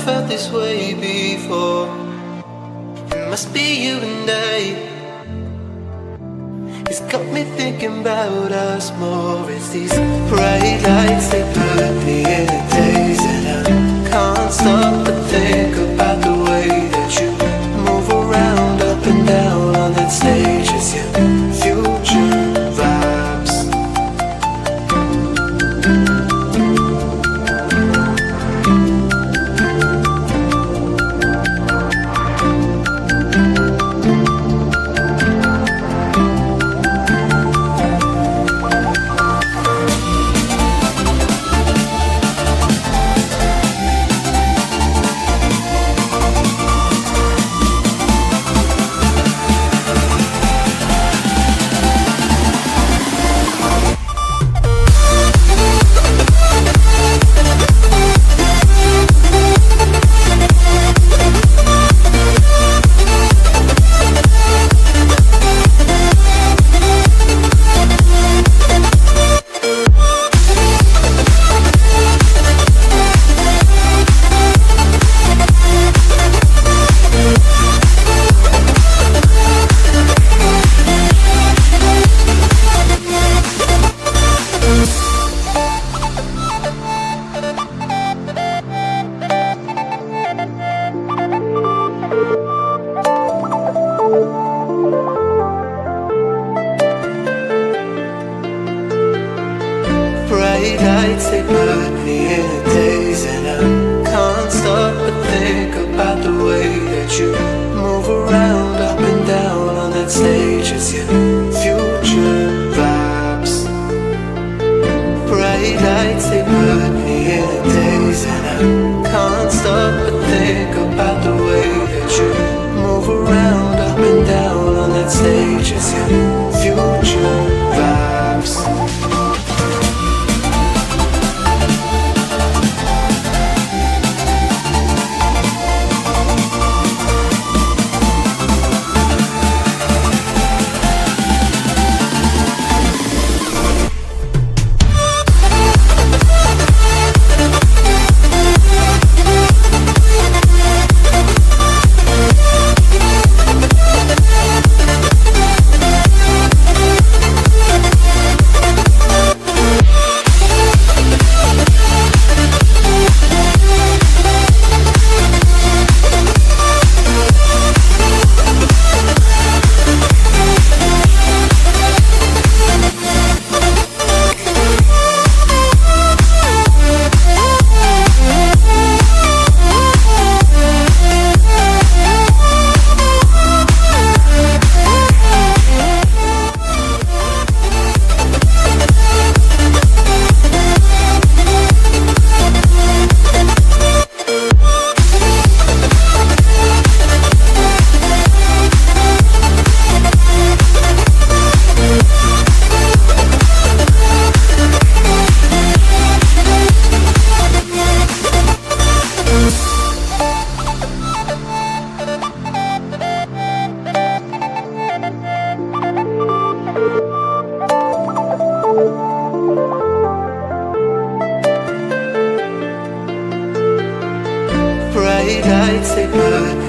felt this way before. It must be you and I. It's got me thinking about us more. It's these bright lights, they put me in a daze, and I can't stop but think about the way that you move around up and down on that stage. It's your future vibes. Bright lights, they put me in a daze, and I can't stop but think about the way that you move around up and down on that stage. It's your future vibes. Bright lights, they put me in a daze, and I can't stop but think about the way that you move around up and down on that stage. It's your future vibes. Bright lights, they put